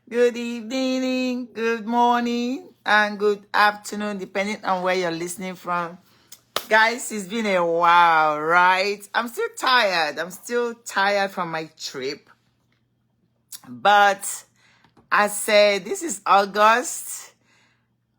Good evening, good morning, and good afternoon, depending on where you're listening from. Guys, it's been a while, right? I'm still tired. I'm still tired from my trip. But I said, this is August.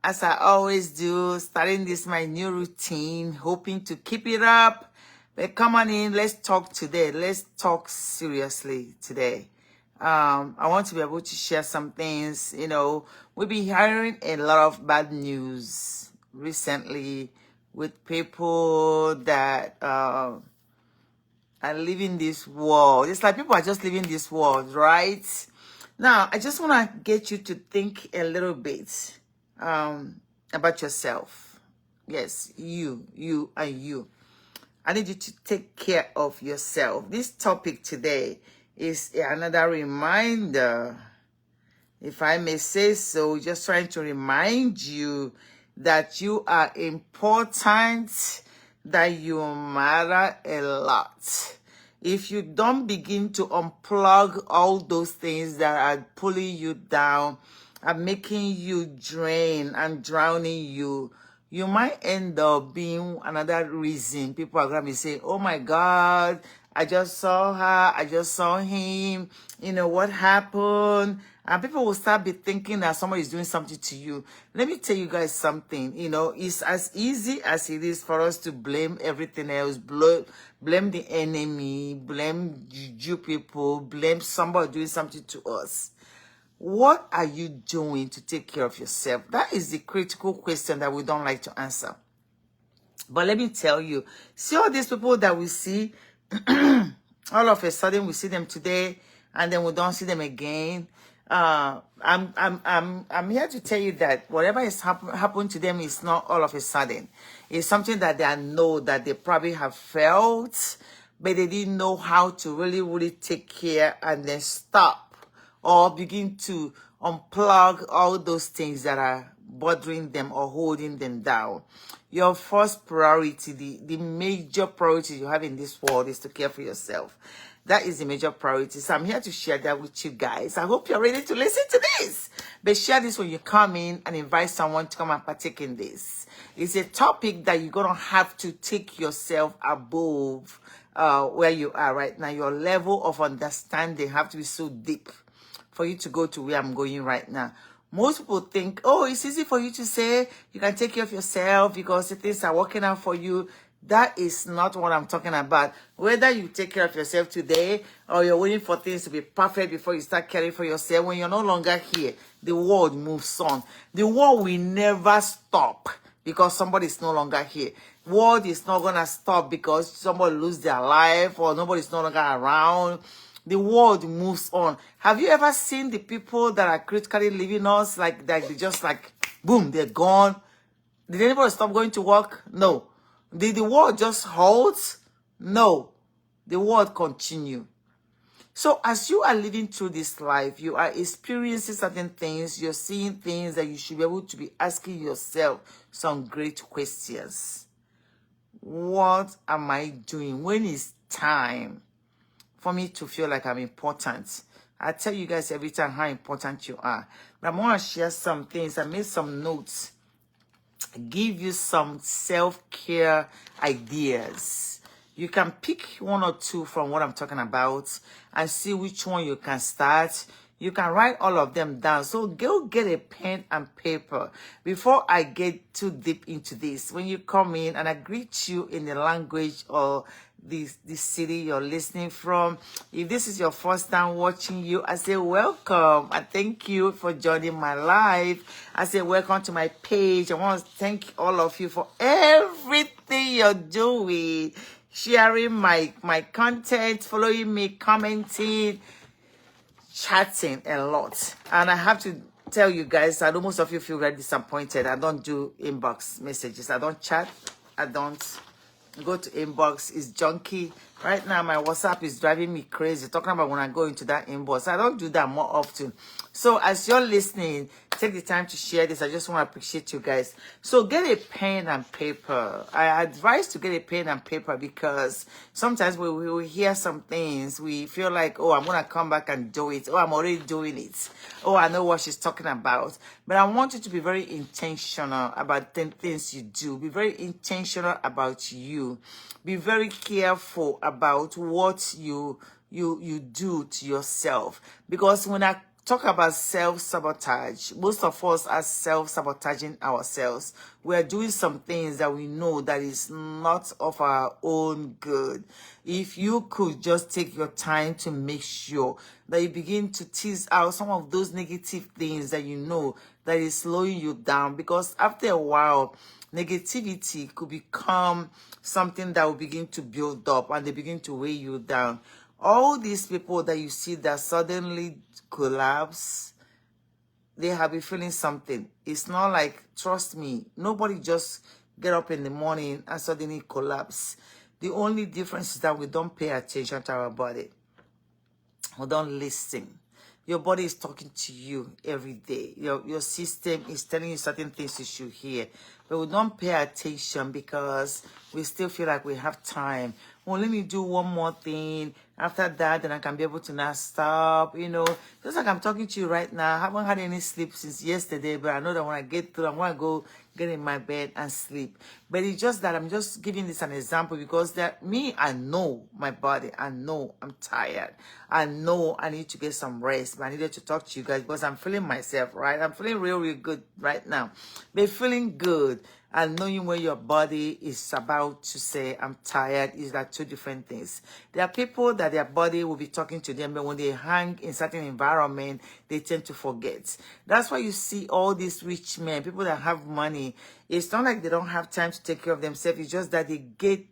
As I always do, starting this my new routine, hoping to keep it up. But come on in, let's talk today. Let's talk seriously today. I want to be able to share some things. We've been hearing a lot of bad news recently with people that are living this world. It's like people are just living this world, right? Now, I just want to get you to think a little bit about yourself. Yes, you, and you. I need you to take care of yourself. This topic today is another reminder, if I may say so, just trying to remind you that you are important, that you matter a lot. If you don't begin to unplug all those things that are pulling you down and making you drain and drowning you, you might end up being another reason people are going to be saying, oh my God, I just saw her, I just saw him, what happened? And people will start be thinking that somebody is doing something to you. Let me tell you guys something, it's as easy as it is for us to blame everything else, blame the enemy, blame you people, blame somebody doing something to us. What are you doing to take care of yourself? That is the critical question that we don't like to answer. But let me tell you, see all these people that we see, all of a sudden we see them today and then we don't see them again. I'm here to tell you that whatever is happened to them is not all of a sudden. It's something that they know that they probably have felt, but they didn't know how to really take care and then stop or begin to unplug all those things that are bothering them or holding them down. Your first priority, the major priority you have in this world is to care for yourself. That is the major priority. So I'm here to share that with you guys. I hope you're ready to listen to this. But share this when you come in and invite someone to come and partake in this. It's a topic that you're going to have to take yourself above where you are right now. Your level of understanding have to be so deep for you to go to where I'm going right now. Most people think, oh, it's easy for you to say you can take care of yourself because the things are working out for you. That is not what I'm talking about. Whether you take care of yourself today or you're waiting for things to be perfect before you start caring for yourself, when you're no longer here, the world moves on. The world will never stop because somebody is no longer here. World is not going to stop because somebody lose their life or nobody's no longer around. The world moves on. Have you ever seen the people that are critically leaving us like they just like, boom, they're gone? Did anybody stop going to work? No. Did the world just halt? No. The world continue. So as you are living through this life, you are experiencing certain things, you're seeing things that you should be able to be asking yourself some great questions. What am I doing? When is time for me to feel like I'm important? I tell you guys every time how important you are. But I want to share some things. I made some notes. Give you some self-care ideas. You can pick one or two from what I'm talking about and see which one you can start. You can write all of them down. So go get a pen and paper. Before I get too deep into this, when you come in and I greet you in the language or the city you're listening from, if this is your first time watching you, I say welcome and thank you for joining my live. I say welcome to my page. I want to thank all of you for everything you're doing, sharing my content, following me, commenting, chatting a lot. And I have to tell you guys, I know most of you feel very disappointed. I don't do inbox messages. I don't chat. I don't go to inbox. It's junky. Right now, my WhatsApp is driving me crazy, talking about when I go into that inbox. I don't do that more often. So as you're listening, take the time to share this. I just want to appreciate you guys. So get a pen and paper. I advise to get a pen and paper because sometimes we will hear some things. We feel like, oh, I'm going to come back and do it. Oh, I'm already doing it. Oh, I know what she's talking about. But I want you to be very intentional about the things you do. Be very intentional about you. Be very careful about what you do to yourself. Because when I talk about self-sabotage, most of us are self-sabotaging ourselves. We are doing some things that we know that is not of our own good. If you could just take your time to make sure that you begin to tease out some of those negative things that you know that is slowing you down, because after a while, negativity could become something that will begin to build up and they begin to weigh you down. All these people that you see that suddenly collapse, they have been feeling something. It's not like, trust me, nobody just get up in the morning and suddenly collapse. The only difference is that we don't pay attention to our body. We don't listen. Your body is talking to you every day. Your system is telling you certain things you should hear. But we don't pay attention because we still feel like we have time. Well, let me do one more thing. After that, then I can be able to not stop. You know, just like I'm talking to you right now. I haven't had any sleep since yesterday, but I know that when I get through, I'm going to go get in my bed and sleep. But it's just that I'm just giving this an example because that I know my body. I know I'm tired. I know I need to get some rest. But I needed to talk to you guys because I'm feeling myself, right? I'm feeling real, real good right now. But feeling good and knowing when your body is about to say, I'm tired, is like two different things. There are people that their body will be talking to them, but when they hang in certain environment, they tend to forget. That's why you see all these rich men, people that have money. It's not like they don't have time to take care of themselves. It's just that they get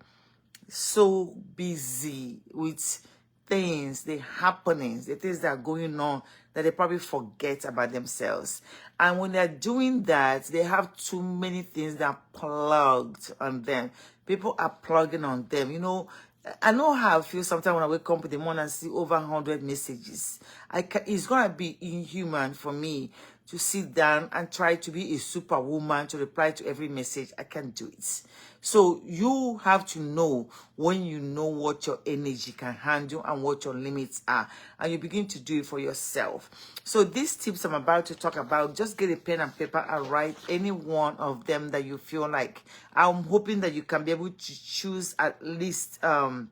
so busy with things, the happenings, the things that are going on, that they probably forget about themselves. And when they're doing that, they have too many things that are plugged on them. People are plugging on them. You know, I know how I feel sometimes when I wake up in the morning and see over 100 messages. It's going to be inhuman for me to sit down and try to be a superwoman to reply to every message. I can't do it. So you have to know when you know what your energy can handle and what your limits are, and you begin to do it for yourself. So these tips I'm about to talk about, just get a pen and paper and write any one of them that you feel like. I'm hoping that you can be able to choose at least I'm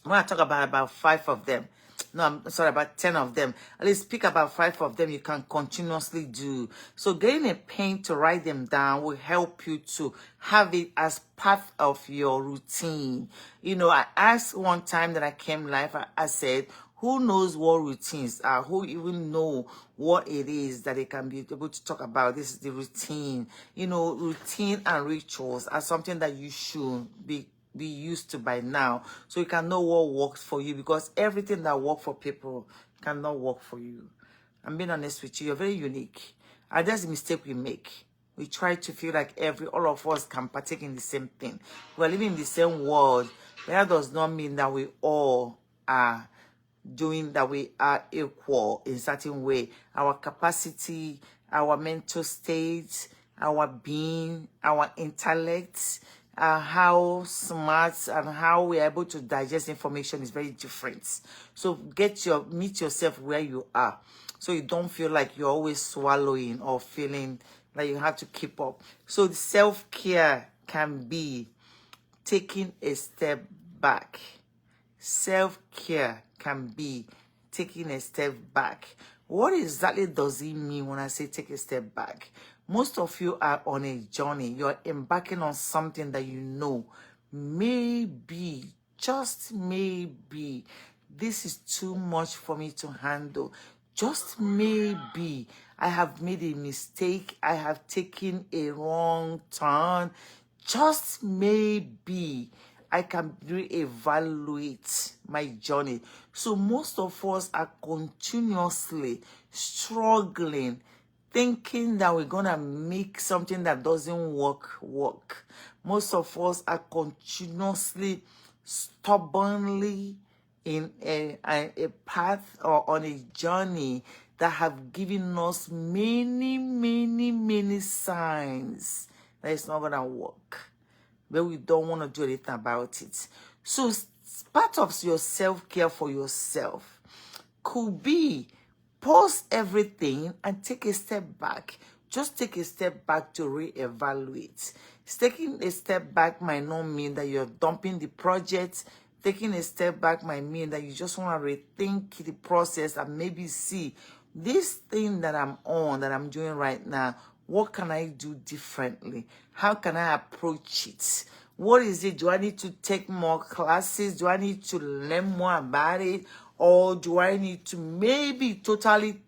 going to talk about 5 of them. No, I'm sorry, about 10 of them. At least pick about 5 of them you can continuously do. So getting a pen to write them down will help you to have it as part of your routine. You know, I asked one time that I came live, I said, who knows what routines are? Who even know what it is that they can be able to talk about? This is the routine. You know, routine and rituals are something that you should be used to by now, so you can know what works for you, because everything that works for people cannot work for you. I'm being honest with you. You're very unique, and that's the mistake we make. We try to feel like all of us can partake in the same thing. We're living in the same world, but that does not mean that we all are doing that. We are equal in certain way. Our capacity, our mental state, our being, our intellect, how smart and how we're able to digest information is very different. So meet yourself where you are, so you don't feel like you're always swallowing or feeling like you have to keep up. So the self-care can be taking a step back. Self-care can be taking a step back. What exactly does it mean when I say take a step back? Most of you are on a journey. You're embarking on something that you know, maybe, just maybe, this is too much for me to handle. Just maybe I have made a mistake. I have taken a wrong turn. Just maybe I can reevaluate my journey. So most of us are continuously struggling, thinking that we're gonna make something that doesn't work. Most of us are continuously stubbornly in a path or on a journey that have given us many signs that it's not gonna work, but we don't want to do anything about it. So part of your self-care for yourself could be pause everything and take a step back. Just take a step back to reevaluate. Taking a step back might not mean that you're dumping the project. Taking a step back might mean that you just want to rethink the process and maybe see this thing that I'm on, that I'm doing right now, what can I do differently? How can I approach it? What is it? Do I need to take more classes? Do I need to learn more about it? Or do I need to maybe totally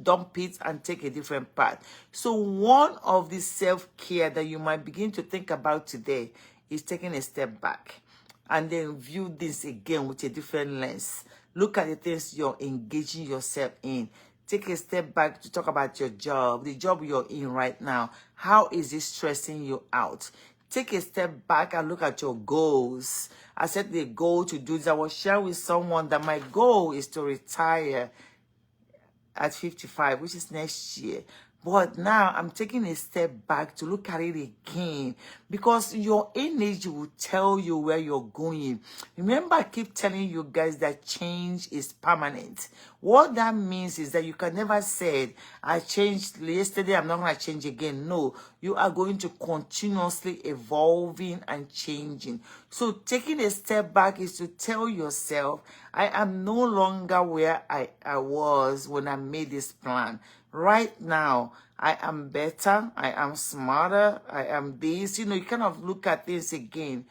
dump it and take a different path? So one of the self-care that you might begin to think about today is taking a step back and then view this again with a different lens. Look at the things you're engaging yourself in. Take a step back to talk about your job, the job you're in right now. How is it stressing you out? Take a step back and look at your goals. I set the goal to do this. I was sharing with someone that my goal is to retire at 55, which is next year. But now I'm taking a step back to look at it again, because your energy will tell you where you're going. Remember, I keep telling you guys that change is permanent. What that means is that you can never say, I changed yesterday, I'm not going to change again. No, you are going to continuously evolving and changing. So taking a step back is to tell yourself, I am no longer where I was when I made this plan. Right now, I am better, I am smarter, I am this. You know, you kind of look at things again,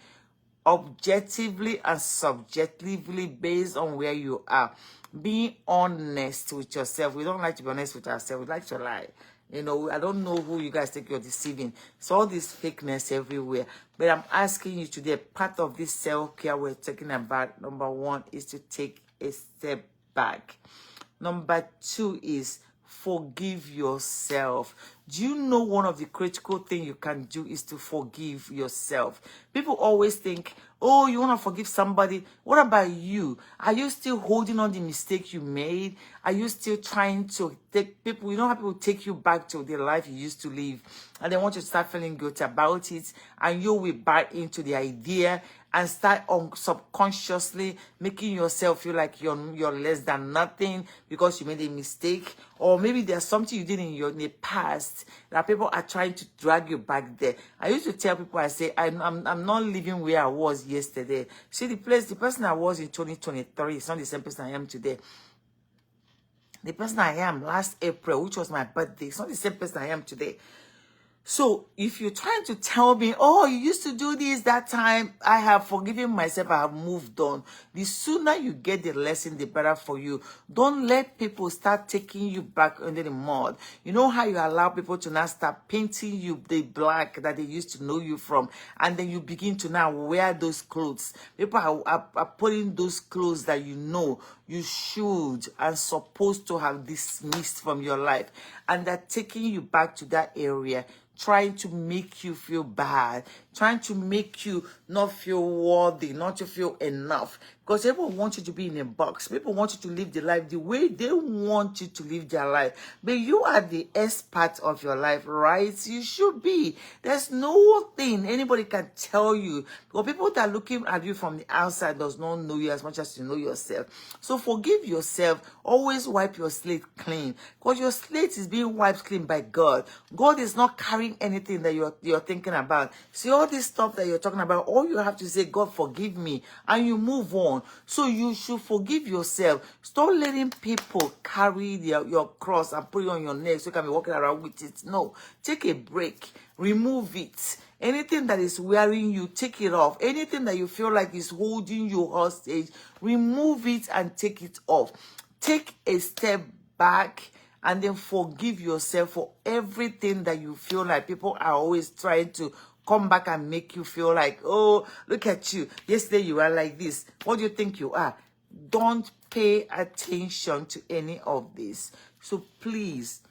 objectively and subjectively based on where you are. Being honest with yourself. We don't like to be honest with ourselves. We like to lie. You know, I don't know who you guys think you're deceiving. It's all this fakeness everywhere. But I'm asking you today, part of this self-care we're talking about, number one, is to take a step back. Number two is forgive yourself. Do you know one of the critical things you can do is to forgive yourself? People always think, oh, you want to forgive somebody. What about you? Are you still holding on the mistake you made? Are you still trying to take people? You know how people take you back to the life you used to live, and they want you to start feeling guilty about it, and you will buy into the idea and start subconsciously making yourself feel like you're less than nothing because you made a mistake, or maybe there's something you did in the past that people are trying to drag you back there. I used to tell people, I say, I'm not living where I was yesterday. See, the person I was in 2023 is not the same person I am today. The person I am last April, which was my birthday, it's not the same person I am today. So if you're trying to tell me, oh, you used to do this that time, I have forgiven myself, I have moved on. The sooner you get the lesson, the better for you. Don't let people start taking you back under the mud. You know how you allow people to now start painting you the black that they used to know you from, and then you begin to now wear those clothes. People are putting those clothes that you know you should and supposed to have dismissed from your life, and they're taking you back to that area, trying to make you feel bad, trying to make you not feel worthy, not to feel enough. Because people want you to be in a box. People want you to live the life the way they want you to live their life. But you are the expert of your life, right? You should be. There's no thing anybody can tell you. Because people that are looking at you from the outside does not know you as much as you know yourself. So forgive yourself. Always wipe your slate clean. Because your slate is being wiped clean by God. God is not carrying anything that you're thinking about. See, all this stuff that you're talking about, all you have to say, God, forgive me, and you move on. So you should forgive yourself. Stop letting people carry your cross and put it on your neck so you can be walking around with it. No, take a break. Remove it. Anything that is wearing you, take it off. Anything that you feel like is holding you hostage, remove it and take it off. Take a step back and then forgive yourself for everything that you feel like people are always trying to come back and make you feel like, oh, look at you. Yesterday you were like this. What do you think you are? Don't pay attention to any of this. So please,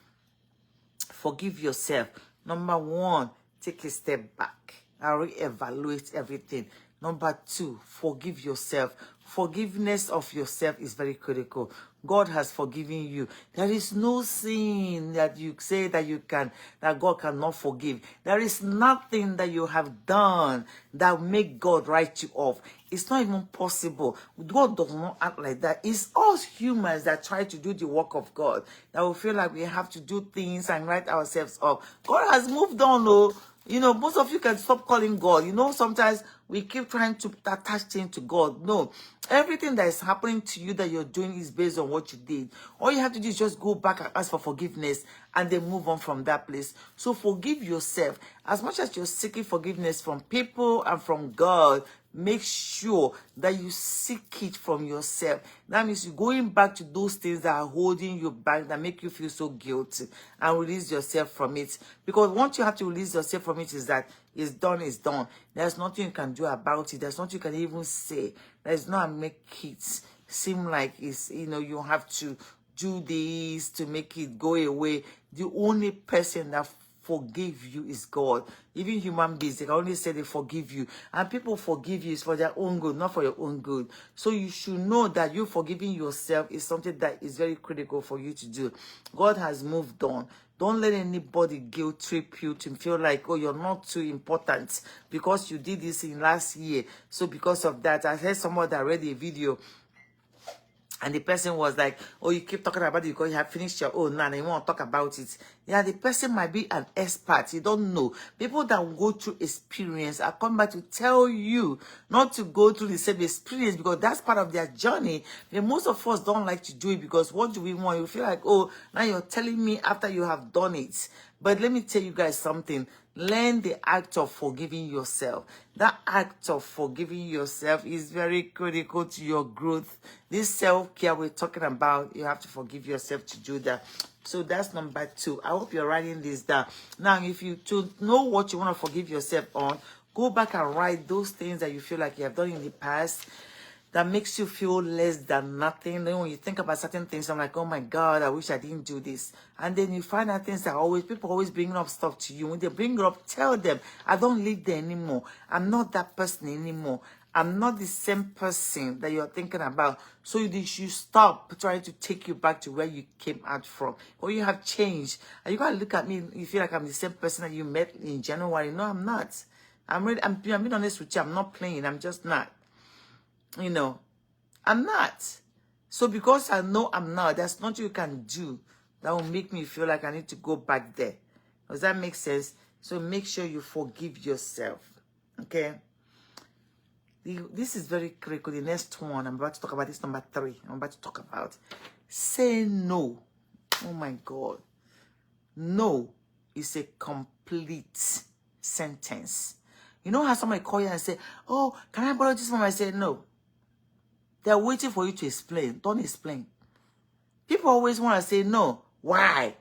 forgive yourself. Number one, take a step back and reevaluate everything. Number 2, forgive yourself. Forgiveness of yourself is very critical. God has forgiven you. There is no sin that you say that God cannot forgive. There is nothing that you have done that will make God write you off. It's not even possible. God does not act like that. It's us humans that try to do the work of God, that will feel like we have to do things and write ourselves off. God has moved on, though. You know, most of you can stop calling God. You know, sometimes we keep trying to attach things to God. No, everything that is happening to you that you're doing is based on what you did. All you have to do is just go back and ask for forgiveness and then move on from that place. So forgive yourself. As much as you're seeking forgiveness from people and from God, make sure that you seek it from yourself. That means you're going back to those things that are holding you back, that make you feel so guilty, and release yourself from it. Because once you have to release yourself from it, is that it's done, it's done. There's nothing you can do about it. There's nothing you can even say. There's not make it seem like it's, you know, you have to do this to make it go away. The only person that forgive you is God. Even human beings, they can only say they forgive you. And people forgive you is for their own good, not for your own good. So you should know that you forgiving yourself is something that is very critical for you to do. God has moved on. Don't let anybody guilt trip you to feel like, oh, you're not too important because you did this in last year. So because of that, I heard someone that read a video, and the person was like, oh, you keep talking about it because you have finished your own now and you want to talk about it. Yeah, the person might be an expert. You don't know. People that will go through experience are coming back to tell you not to go through the same experience because that's part of their journey. And most of us don't like to do it because what do we want? You feel like, oh, now you're telling me after you have done it. But let me tell you guys something. Learn the act of forgiving yourself. That act of forgiving yourself is very critical to your growth. This self-care we're talking about, you have to forgive yourself to do that. So that's number 2. I hope you're writing this down. Now, if you to know what you want to forgive yourself on, go back and write those things that you feel like you have done in the past that makes you feel less than nothing. Then when you think about certain things, I'm like, oh my God, I wish I didn't do this. And then you find out things that people always bring up stuff to you. When they bring it up, tell them, I don't live there anymore. I'm not that person anymore. I'm not the same person that you're thinking about. So you should stop trying to take you back to where you came out from. Or you have changed. And you gotta look at me, you feel like I'm the same person that you met in January. No, I'm not. I'm being honest with you. I'm not playing. I'm just not. You know, I'm not. So because I know I'm not, there's nothing you can do that will make me feel like I need to go back there. Does that make sense? So make sure you forgive yourself. Okay? This is very critical. The next one, I'm about to talk about this, number 3. I'm about to talk about. Say no. Oh my God. No is a complete sentence. You know how somebody call you and say, oh, can I borrow this from? I say no. They're waiting for you to explain. Don't explain. People always want to say no. Why?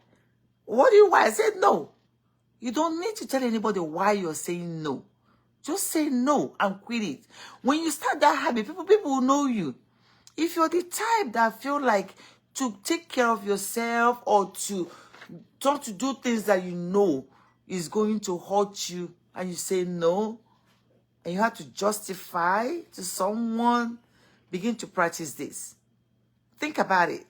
What do you why? I said no. You don't need to tell anybody why you're saying no. Just say no and quit it. When you start that habit, people will know you. If you're the type that feel like to take care of yourself or to don't to do things that you know is going to hurt you and you say no, and you have to justify to someone, begin to practice this. Think about it.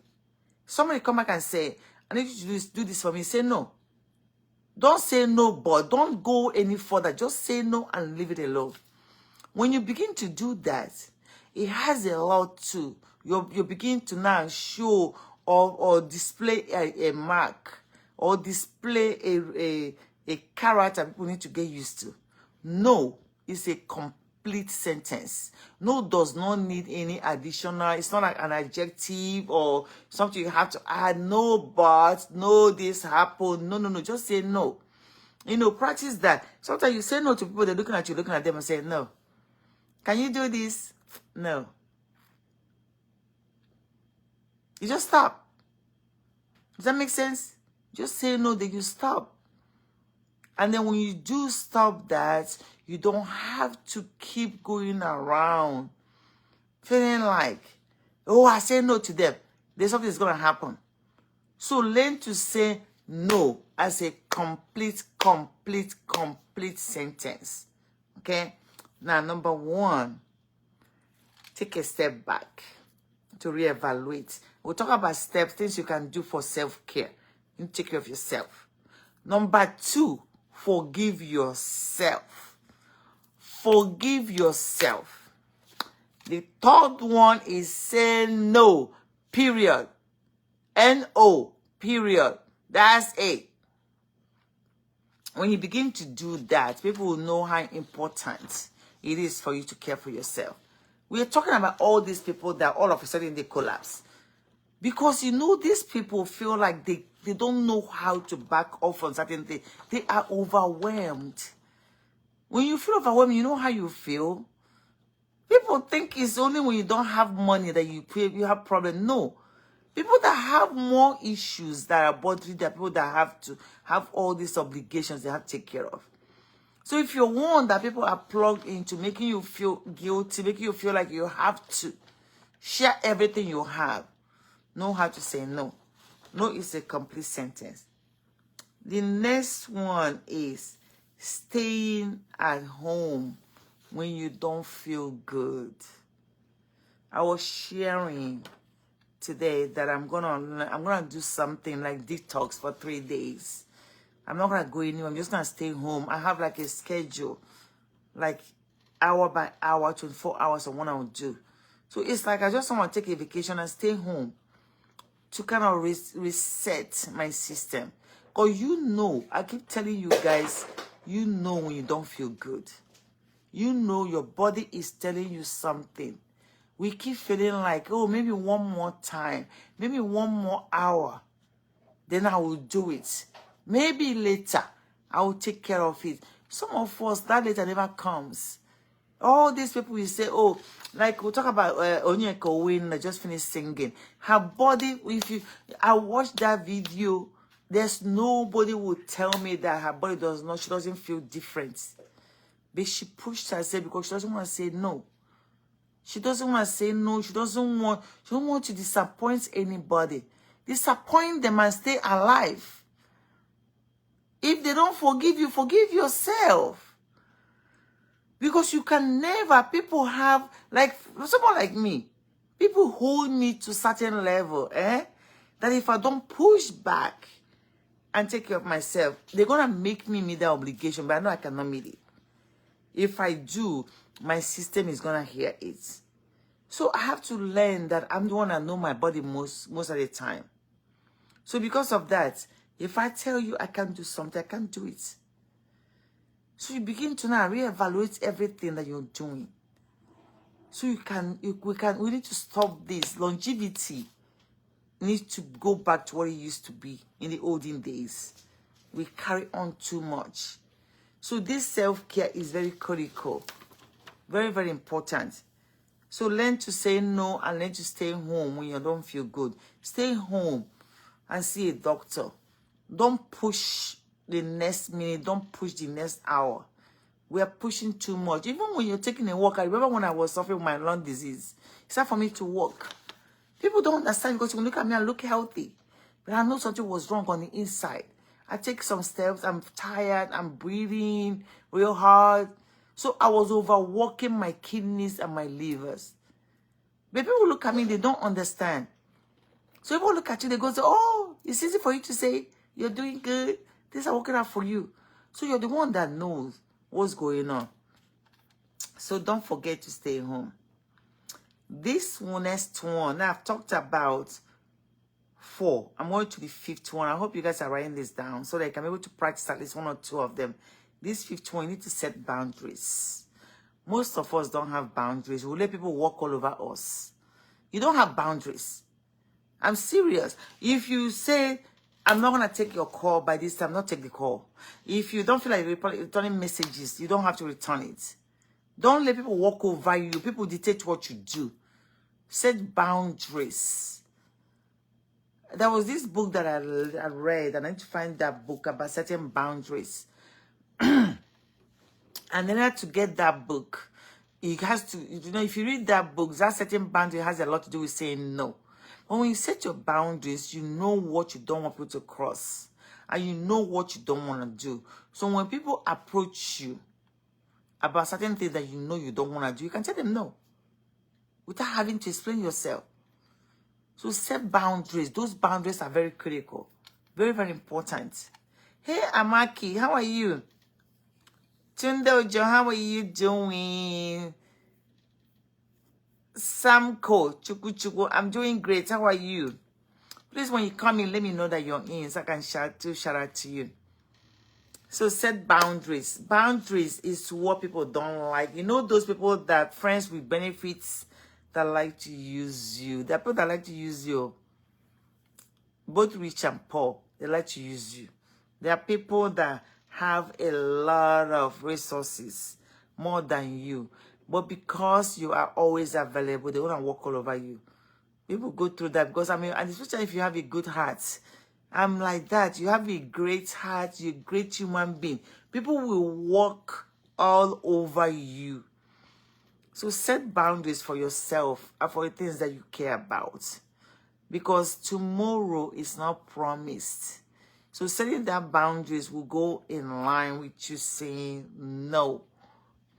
Somebody come back and say, I need you to do this for me. Say no. Don't say no, but don't go any further. Just say no and leave it alone. When you begin to do that, it has a lot to. You begin to now show or display a mark or display a character people need to get used to. No is a complete sentence. No does not need any additional. It's not like an adjective or something you have to add. No, but, no, this happened. No. Just say no. You know, practice that. Sometimes you say no to people, they're looking at you, looking at them and say, no. Can you do this? No. You just stop. Does that make sense? Just say no, then you stop. And then when you do stop that, you don't have to keep going around feeling like, oh, I say no to them. There's something that's going to happen. So learn to say no as a complete sentence. Okay? Now, number one, take a step back to reevaluate. We'll talk about steps, things you can do for self-care. You take care of yourself. Number two, forgive yourself. Forgive yourself. The third one is say no, period. N-O, period. That's it. When you begin to do that, people will know how important it is for you to care for yourself. We are talking about all these people that all of a sudden they collapse. Because you know, these people feel like they don't know how to back off on certain things. They are overwhelmed. When you feel overwhelmed, you know how you feel? People think it's only when you don't have money that you have problem. No. People that have more issues that are bothering, that people that have to have all these obligations they have to take care of. So if you're one that people are plugged into, making you feel guilty, making you feel like you have to share everything you have, know how to say no. No is a complete sentence. The next one is staying at home when you don't feel good. I was sharing today that I'm gonna do something like detox for 3 days. I'm not gonna go anywhere. I'm just gonna stay home. I have like a schedule, like hour by hour, 24 hours of what I will do. So it's like I just want to take a vacation and stay home to kind of reset my system. Because you know, I keep telling you guys, you know when you don't feel good. You know your body is telling you something. We keep feeling like, oh, maybe one more time, maybe one more hour, then I will do it. Maybe later, I will take care of it. Some of us, that later never comes. All these people will say, oh, like we'll talk about Onyeka Win that just finished singing. Her body, I watched that video, there's nobody would tell me that her body she doesn't feel different. But she pushed herself because she doesn't want to say no. She doesn't want to say no. She don't want to disappoint anybody. Disappoint them and stay alive. If they don't forgive you, forgive yourself. Because you can never, people have, like, someone like me, people hold me to a certain level, that if I don't push back and take care of myself, they're going to make me meet that obligation, but I know I cannot meet it. If I do, my system is going to hear it. So I have to learn that I'm the one that know my body most of the time. So because of that, if I tell you I can't do something, I can't do it. So you begin to now reevaluate everything that you're doing. So we need to stop this. Longevity needs to go back to what it used to be in the olden days. We carry on too much. So this self-care is very critical. Very, very important. So learn to say no and learn to stay home when you don't feel good. Stay home and see a doctor. Don't push the next minute. Don't push the next hour. We are pushing too much. Even when you're taking a walk, I remember when I was suffering with my lung disease. It's hard for me to walk. People don't understand because you look at me and look healthy. But I know something was wrong on the inside. I take some steps. I'm tired. I'm breathing real hard. So I was overworking my kidneys and my livers. But people look at me, they don't understand. So people look at you, they go, oh, it's easy for you to say, you're doing good. Things are working out for you. So you're the one that knows what's going on. So don't forget to stay home. This next one, I've talked about 4. I'm going to the 5th one. I hope you guys are writing this down so that I can be able to practice at least 1 or 2 of them. This 5th one, you need to set boundaries. Most of us don't have boundaries. We let people walk all over us. You don't have boundaries. I'm serious. If you say, I'm not going to take your call by this time, not take the call. If you don't feel like returning messages, you don't have to return it. Don't let people walk over you. People dictate what you do. Set boundaries. There was this book that I read, and I need to find that book about setting boundaries. And then I had to get that book. It has to, if you read that book, that setting boundary has a lot to do with saying no. But when you set your boundaries, you know what you don't want people to cross. And you know what you don't want to do. So when people approach you about certain things that you know you don't want to do, you can tell them no without having to explain yourself. So set boundaries. Those boundaries are very critical. Very, very important. Hey, Amaki, how are you? Tunde Ojo, how are you doing? Samko, Chuku, I'm doing great. How are you? Please, when you come in, let me know that you're in so I can shout out to you. So set boundaries. Boundaries is what people don't like. You know those people that friends with benefits that like to use you. There are people that like to use you. Both rich and poor, they like to use you. There are people that have a lot of resources, more than you. But because you are always available, they want to walk all over you. People go through that because, I mean, and especially if you have a good heart. I'm like that. You have a great heart. You're a great human being. People will walk all over you. So set boundaries for yourself and for the things that you care about. Because tomorrow is not promised. So setting that boundaries will go in line with you saying no.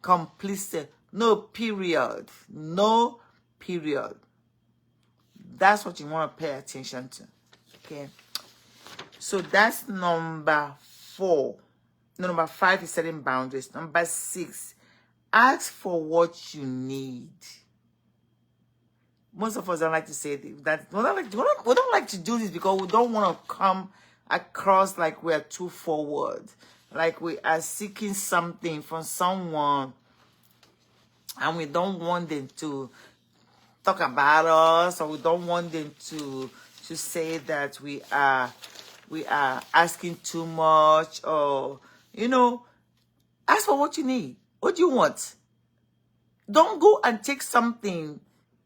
Complicit. No, period. No, period. That's what you want to pay attention to. Okay. So that's number 4. No, number 5 is setting boundaries. Number 6, ask for what you need. Most of us don't like to say that. We don't like to do this because we don't want to come across like we are too forward. Like we are seeking something from someone and we don't want them to talk about us, or we don't want them to say that we are asking too much, or ask for what you need. What do you want? Don't go and take something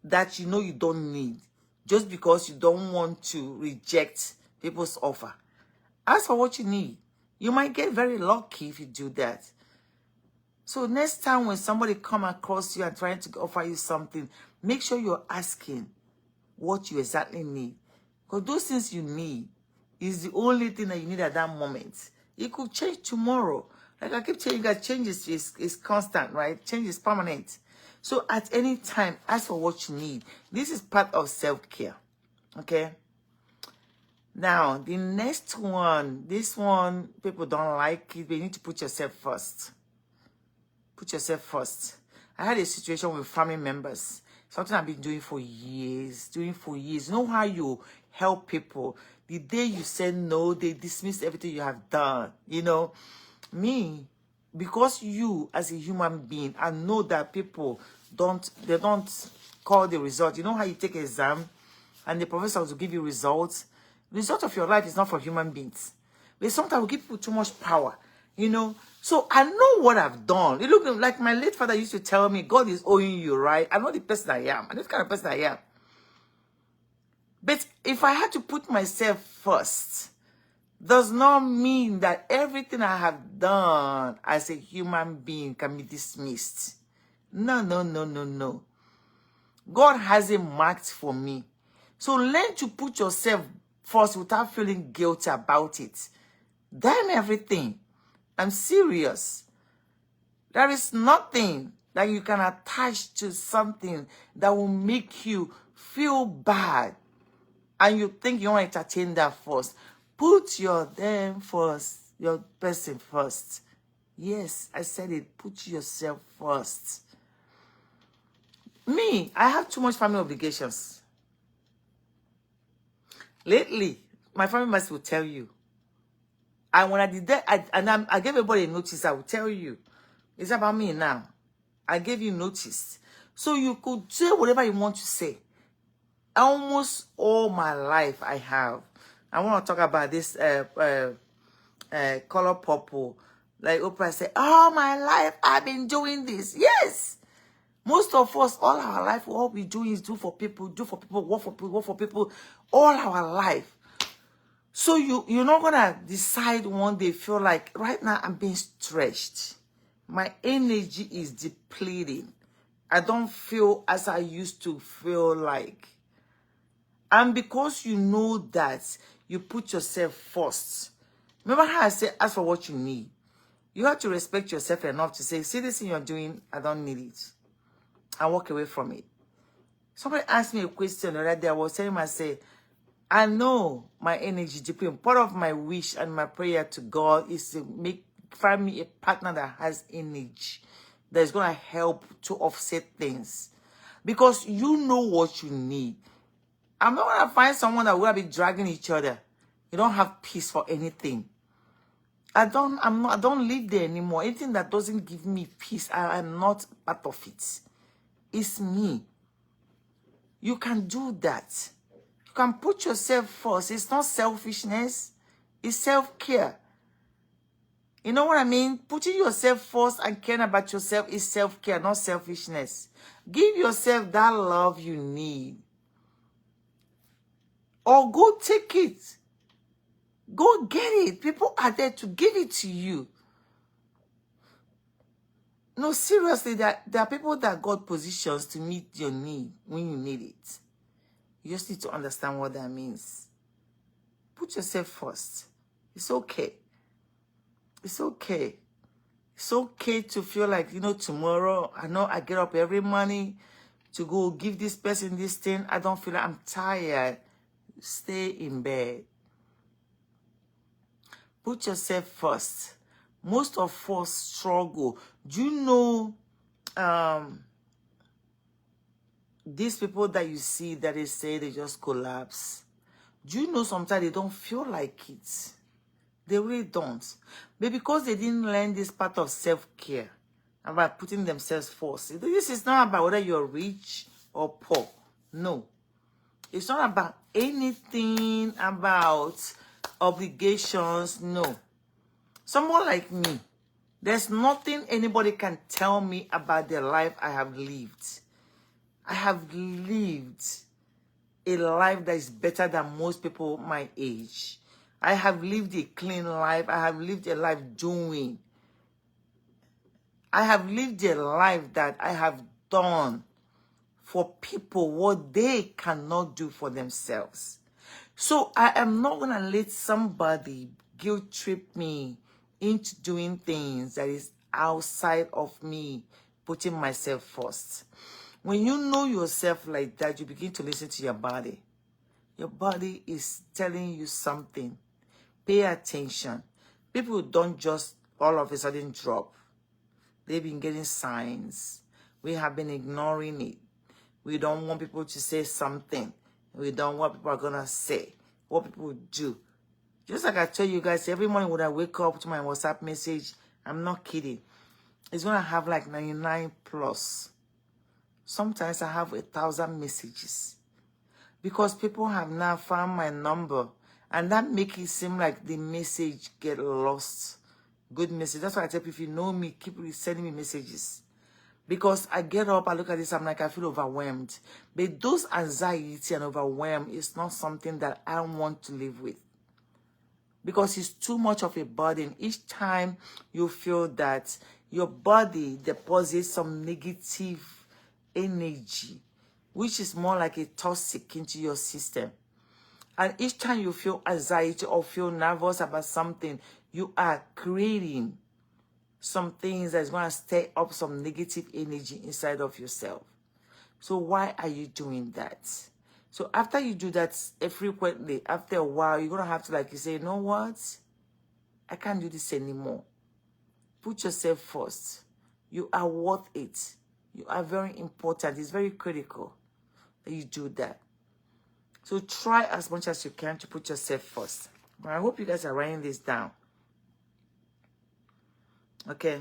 that you know you don't need just because you don't want to reject people's offer. Ask for what you need. You might get very lucky if you do that. So next time when somebody come across you and trying to offer you something, make sure you're asking what you exactly need. Because those things you need is the only thing that you need at that moment. It could change tomorrow. Like I keep telling you guys, change is constant, right? Change is permanent. So at any time, ask for what you need. This is part of self-care. Okay? Now, the next one, this one, people don't like it, but you need to put yourself first. Put yourself first. I had a situation with family members. Something I've been doing for years. You know how you help people? The day you say no, they dismiss everything you have done. Me, because you as a human being, I know that people don't call the result. You know how you take an exam and the professor will give you results? The result of your life is not for human beings. But sometimes we give people too much power. So I know what I've done. It looks like my late father used to tell me, God is owing you, right? I know the person I am. I know the kind of person I am. But if I had to put myself first, does not mean that everything I have done as a human being can be dismissed. No. God has a mark for me. So learn to put yourself first without feeling guilty about it. Damn everything. I'm serious. There is nothing that you can attach to something that will make you feel bad and you think you want to entertain that first. Put your them first, your person first. Yes, I said it. Put yourself first. Me, I have too much family obligations. Lately, my family members will tell you. And when I did that, I gave everybody a notice, I will tell you. It's about me now. I gave you notice. So you could say whatever you want to say. Almost all my life I have. I want to talk about this color purple. Like Oprah said, all my life I've been doing this. Yes. Most of us, all our life, all we do is do for people, work for people, all our life. So you're not going to decide one day, feel like, right now I'm being stretched. My energy is depleting. I don't feel as I used to feel like. And because you know that, you put yourself first. Remember how I said, ask for what you need. You have to respect yourself enough to say, see this thing you're doing, I don't need it. I walk away from it. Somebody asked me a question the other day. I was telling him, I say, I know my energy deeply. Part of my wish and my prayer to God is to find me a partner that has energy, that is going to help to offset things. Because you know what you need. I'm not going to find someone that will be dragging each other. You don't have peace for anything. I don't live there anymore. Anything that doesn't give me peace, I am not part of it. It's me. You can do that. You can put yourself first. It's not selfishness. It's self-care. You know what I mean? Putting yourself first and caring about yourself is self-care, not selfishness. Give yourself that love you need. Or go take it. Go get it. People are there to give it to you. No, seriously, there are people that God positions to meet your need when you need it. You just need to understand what that means. Put yourself first. It's okay. It's okay. It's okay to feel like, you know, tomorrow, I know I get up every morning to go give this person this thing. I don't feel like I'm tired. Stay in bed. Put yourself first. Most of us struggle. Do you know these people that you see that they say they just collapse? Do you know sometimes they don't feel like it? They really don't. But because they didn't learn this part of self-care, about putting themselves first. This is not about whether you're rich or poor. No. It's not about anything about obligations. No. Someone like me, there's nothing anybody can tell me about the life I have lived. I have lived a life that is better than most people my age. I have lived a clean life. I have lived a life doing. I have lived a life that I have done for people what they cannot do for themselves. So I am not going to let somebody guilt trip me into doing things that is outside of me putting myself first. When you know yourself like that, you begin to listen to your body. Your body is telling you something. Pay attention. People don't just all of a sudden drop. They've been getting signs. We have been ignoring it. We don't want people to say something. We don't want people are going to say what people do. Just like I tell you guys, every morning when I wake up to my WhatsApp message, I'm not kidding. It's going to have like 99 plus. Sometimes I have 1,000 messages. Because people have now found my number. And that makes it seem like the message get lost. Good message. That's why I tell people, if you know me, keep sending me messages. Because I get up, I look at this, I'm like, I feel overwhelmed. But those anxiety and overwhelm is not something that I want to live with. Because it's too much of a burden. Each time you feel that your body deposits some negative energy, which is more like a toxic into your system. And each time you feel anxiety or feel nervous about something, you are creating some things that's going to stir up some negative energy inside of yourself. So why are you doing that? So after you do that frequently, after a while, you're going to have to, like, you say, you know what? I can't do this anymore. Put yourself first. You are worth it. You are very important. It's very critical that you do that. So try as much as you can to put yourself first. But I hope you guys are writing this down. Okay.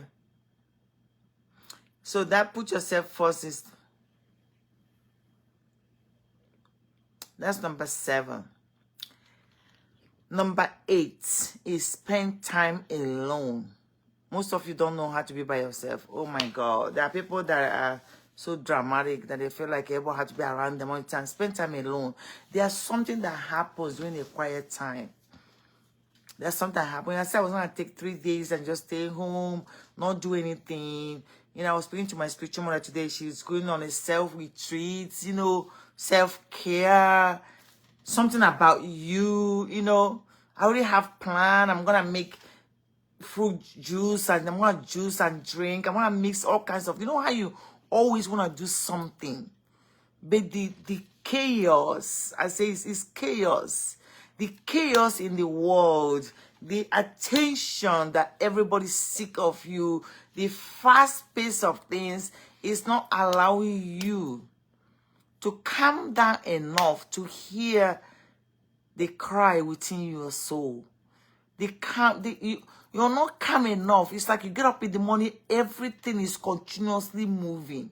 So that put yourself first is, that's number 7. Number 8 is spend time alone. Most of you don't know how to be by yourself. Oh my God. There are people that are so dramatic that they feel like everyone has to be around them all the time. Spend time alone. There's something that happens during a quiet time. There's something that happened. I said I was going to take 3 days and just stay home, not do anything. You know, I was speaking to my spiritual mother today. She's going on a self-retreat, you know, self-care, something about you, you know. I already have plan. I'm going to make fruit juice and I'm gonna juice and drink. I'm gonna mix all kinds of, you know how you always wanna do something. But the chaos, I say it's chaos. The chaos in the world, the attention that everybody's sick of you, the fast pace of things is not allowing you to calm down enough to hear the cry within your soul. You're not calm enough. It's like you get up in the morning, everything is continuously moving.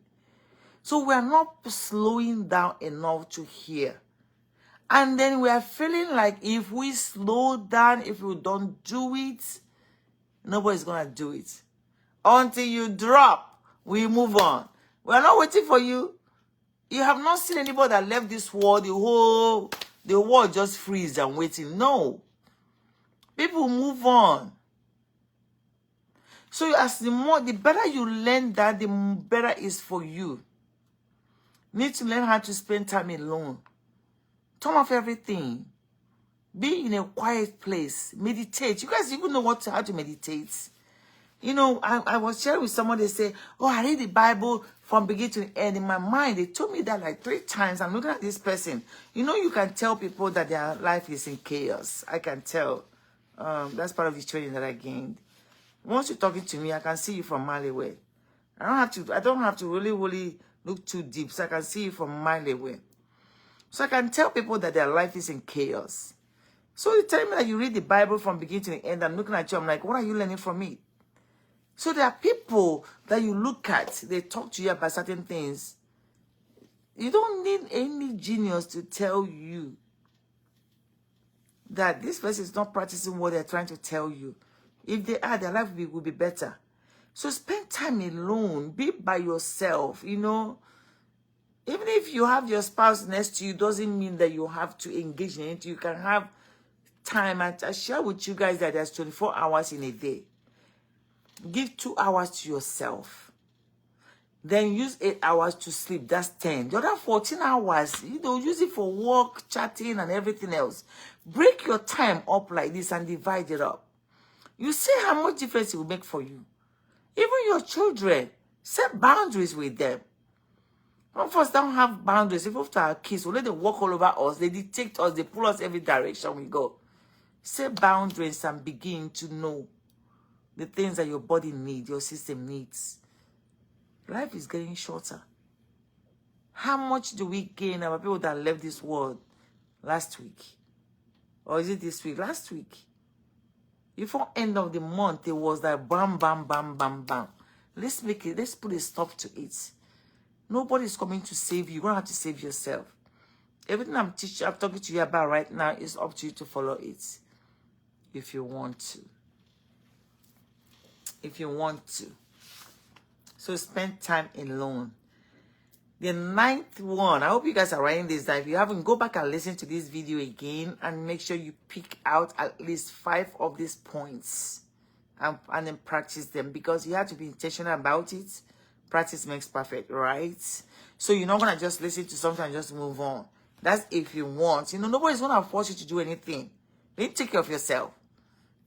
So we're not slowing down enough to hear. And then we're feeling like if we slow down, if we don't do it, nobody's going to do it. Until you drop, we move on. We're not waiting for you. You have not seen anybody that left this world, the world just freeze and waiting. No. People move on. So the better you learn that, the better it is for you. Need to learn how to spend time alone. Turn off everything. Be in a quiet place. Meditate. You guys even know how to meditate? You know, I was sharing with someone, they say, oh, I read the Bible from beginning to end. In my mind, they told me that like 3 times. I'm looking at this person. You know, you can tell people that their life is in chaos. I can tell. That's part of the training that I gained. Once you're talking to me, I can see you from mile away. I don't have to really look too deep, so I can see you from a mile away. So I can tell people that their life is in chaos. So you tell me that you read the Bible from beginning to the end. I'm looking at you. I'm like, what are you learning from me? So there are people that you look at. They talk to you about certain things. You don't need any genius to tell you that this person is not practicing what they're trying to tell you. If they are, their life will be better. So spend time alone. Be by yourself, you know. Even if you have your spouse next to you, doesn't mean that you have to engage in it. You can have time. I share with you guys that there's 24 hours in a day. Give 2 hours to yourself. Then use 8 hours to sleep. That's 10. The other 14 hours, you know, use it for work, chatting, and everything else. Break your time up like this and divide it up. You see how much difference it will make for you. Even your children, set boundaries with them. Some of us don't have boundaries. Even after our kids, we let them walk all over us. They dictate us. They pull us every direction we go. Set boundaries and begin to know the things that your body needs, your system needs. Life is getting shorter. How much do we gain about people that left this world last week? Or is it this week? Last week. Before end of the month, it was like bam, bam, bam, bam, bam. Let's put a stop to it. Nobody is coming to save you. You're going to have to save yourself. Everything I'm talking to you about right now is up to you to follow it. If you want to. If you want to. So spend time alone. The 9th one, I hope you guys are writing this down. If you haven't, go back and listen to this video again and make sure you pick out at least 5 of these points and then practice them, because you have to be intentional about it. Practice makes perfect, right? So you're not going to just listen to something and just move on. That's if you want. You know, nobody's going to force you to do anything. You take care of yourself.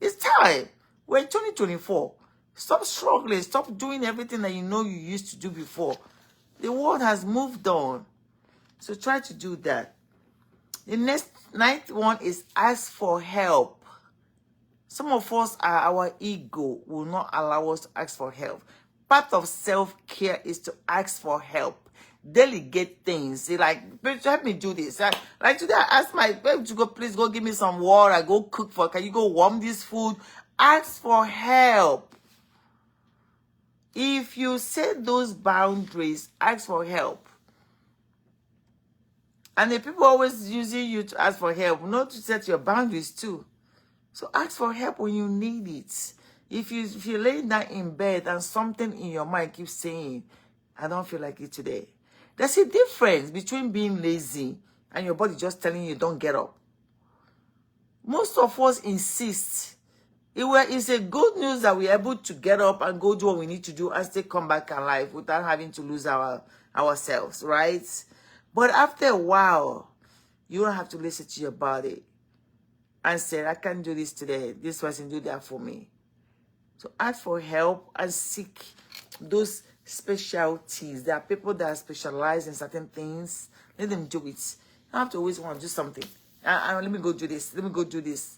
It's time. We're in 2024. Stop struggling. Stop doing everything that you know you used to do before. The world has moved on. So try to do that. The 9th one is ask for help. Some of us, our ego will not allow us to ask for help. Part of self-care is to ask for help. Delegate things. Say like, please help me do this. Like today, I asked my babe to go, please go give me some water. Go cook can you go warm this food? Ask for help. If you set those boundaries, ask for help. And the people always using you to ask for help, not to set your boundaries too. So ask for help when you need it. If you're laying down in bed and something in your mind keeps saying, I don't feel like it today. There's a difference between being lazy and your body just telling you don't get up. Most of us insist. It's a good news that we're able to get up and go do what we need to do and still come back alive without having to lose ourselves, right? But after a while, you don't have to listen to your body and say, I can't do this today. This person do that for me. So ask for help and seek those specialties. There are people that specialize in certain things. Let them do it. You don't have to always want to do something. Let me go do this. Let me go do this.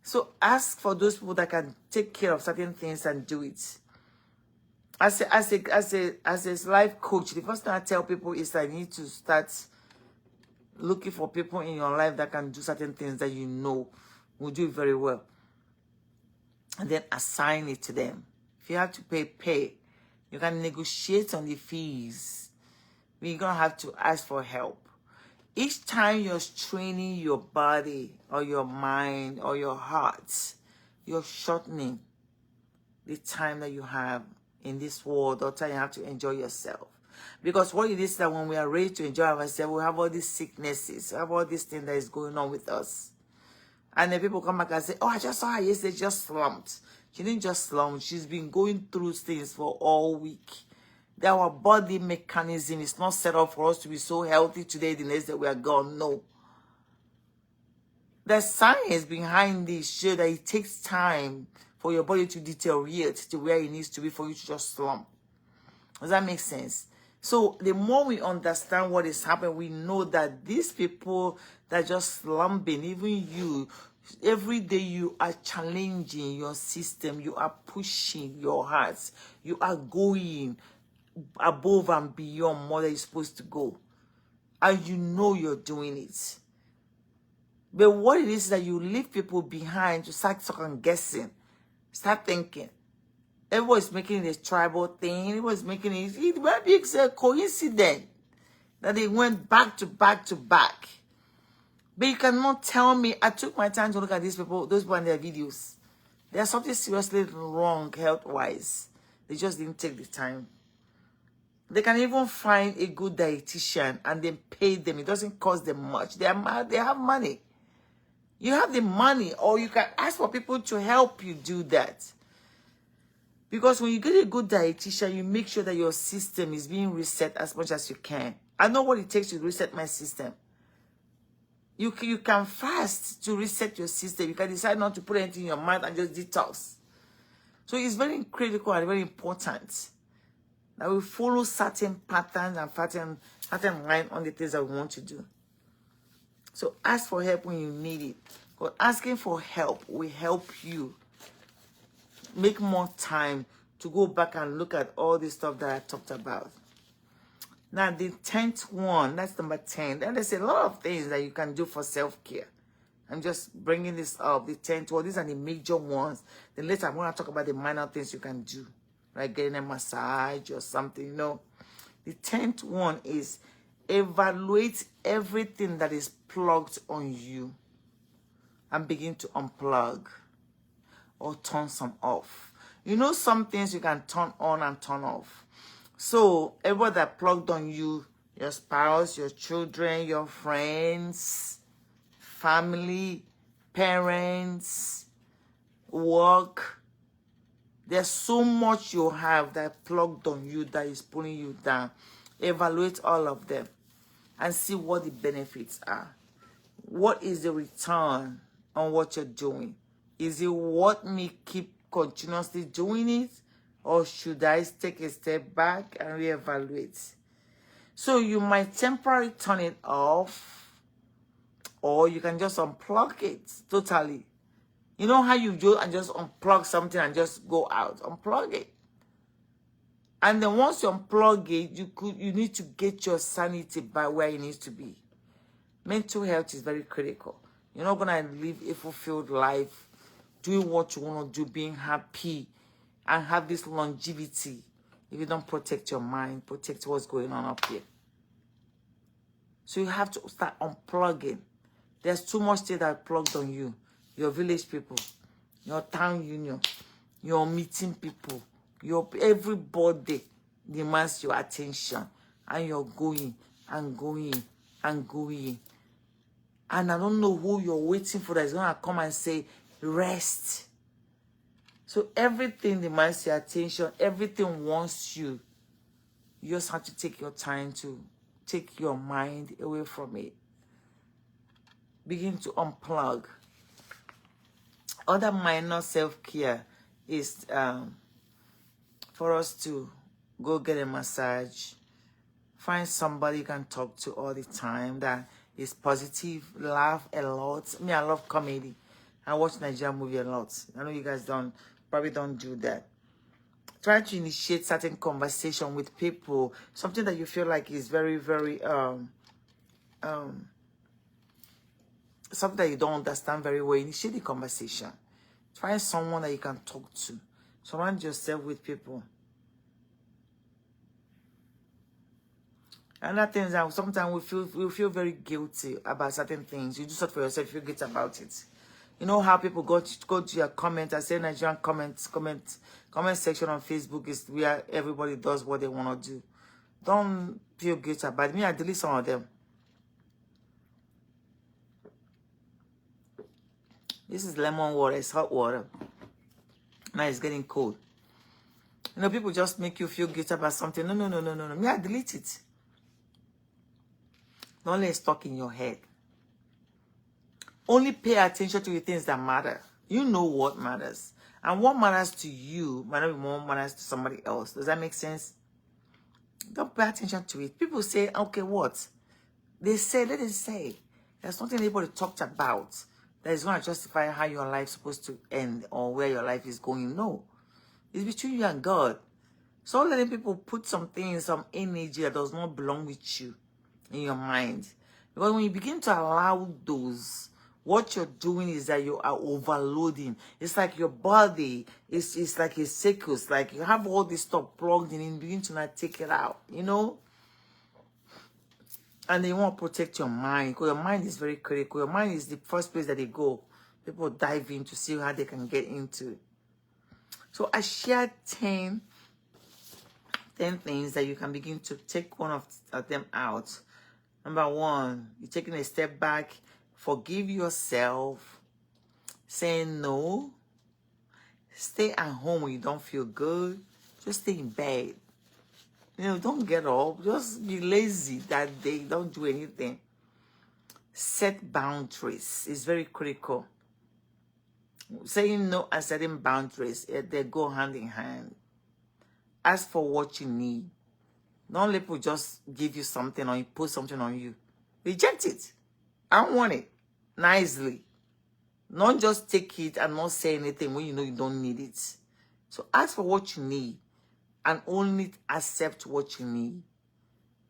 So ask for those people that can take care of certain things and do it. As a life coach, the first thing I tell people is that you need to start looking for people in your life that can do certain things that you know will do it very well. And then assign it to them. If you have to pay. You can negotiate on the fees. But you're going to have to ask for help. Each time you're straining your body or your mind or your heart, you're shortening the time that you have in this world, or time you have to enjoy yourself. Because what it is that when we are ready to enjoy ourselves, we have all these sicknesses, we have all these things that is going on with us. And then people come back and say, oh, I just saw her yesterday, just slumped. She didn't just slump. She's been going through things for all week. That our body mechanism is not set up for us to be so healthy today, the next day we are gone. No. The science behind this show that it takes time for your body to deteriorate to where it needs to be for you to just slump. Does that make sense? So the more we understand what is happening, we know that these people that are just slumping, even you, every day you are challenging your system, you are pushing your heart, you are going above and beyond more than you're supposed to go. And you know you're doing it. But what it is that you leave people behind to start second guessing, start thinking. Everyone's making this tribal thing. Everyone's making it. It might be a coincidence that they went back to back to back. But you cannot tell me. I took my time to look at these people, those people and their videos. There's something seriously wrong health-wise. They just didn't take the time. They can even find a good dietitian and then pay them. It doesn't cost them much. They have money. You have the money, or you can ask for people to help you do that. Because when you get a good dietitian, you make sure that your system is being reset as much as you can. I know what it takes to reset my system. You can fast to reset your system. You can decide not to put anything in your mind and just detox. So it's very critical and very important that we follow certain patterns and certain line on the things that we want to do. So ask for help when you need it. But asking for help will help you make more time to go back and look at all the stuff that I talked about. Now, the 10th one, that's number 10. Then there's a lot of things that you can do for self-care. I'm just bringing this up, the 10th one. These are the major ones. Then later, I'm going to talk about the minor things you can do, like getting a massage or something, you know. The 10th one is evaluate everything that is plugged on you and begin to unplug or turn some off. You know, some things you can turn on and turn off. So, everyone that plugged on you, your spouse, your children, your friends, family, parents, work, there's so much you have that plugged on you that is pulling you down. Evaluate all of them and see what the benefits are. What is the return on what you're doing? Is it worth me keep continuously doing it? Or should I take a step back and reevaluate? So you might temporarily turn it off, or you can just unplug it totally. You know how you do and just unplug something and just go out? Unplug it. And then once you unplug it, you need to get your sanity back where it needs to be. Mental health is very critical. You're not going to live a fulfilled life, doing what you want to do, being happy, and have this longevity if you don't protect your mind, protect what's going on up here. So you have to start unplugging. There's too much thing that plugged on you. Your village people, your town union, your meeting people, everybody demands your attention, and you're going and going and going. And I don't know who you're waiting for that is going to come and say, rest. So everything demands your attention. Everything wants you. You just have to take your time to take your mind away from it. Begin to unplug. Other minor self-care is for us to go get a massage, find somebody you can talk to all the time that is positive, laugh a lot. Me, I love comedy. I watch Nigerian movie a lot. I know you guys probably don't do that. Try to initiate certain conversation with people, something that you feel like is very, very something that you don't understand very well. Initiate the conversation. Find someone that you can talk to. Surround yourself with people. Another thing is that sometimes we feel very guilty about certain things. You do something for yourself, you feel guilty about it. You know how people go to your comment. I say Nigerian comment section on Facebook is where everybody does what they want to do. Don't feel guilty about it. Me, I delete some of them. This is lemon water. It's hot water. Now it's getting cold. You know, people just make you feel guilty about something. No. Me, I delete it. Don't let it stuck in your head. Only pay attention to the things that matter. You know what matters. And what matters to you might not be more matters to somebody else. Does that make sense? Don't pay attention to it. People say, okay, what? They say, let it say. There's nothing anybody talked about that is going to justify how your life is supposed to end or where your life is going. No. It's between you and God. So letting people put some things, some energy that does not belong with you in your mind. Because when you begin to allow those, what you're doing is that you are overloading. It's like your body is like a circus. Like you have all this stuff plugged in and you begin to not take it out, you know? And they want to protect your mind because your mind is very critical. Your mind is the first place that they go. People dive in to see how they can get into. So I shared 10 things that you can begin to take one of them out. Number 1, you're taking a step back. Forgive yourself. Saying no. Stay at home when you don't feel good. Just stay in bed. You know, don't get up. Just be lazy that day. Don't do anything. Set boundaries. It's very critical. Saying no and setting boundaries, they go hand in hand. Ask for what you need. Don't let people just give you something or impose something on you. Reject it. I don't want it. Nicely. Not just take it and not say anything when you know you don't need it. So ask for what you need and only accept what you need.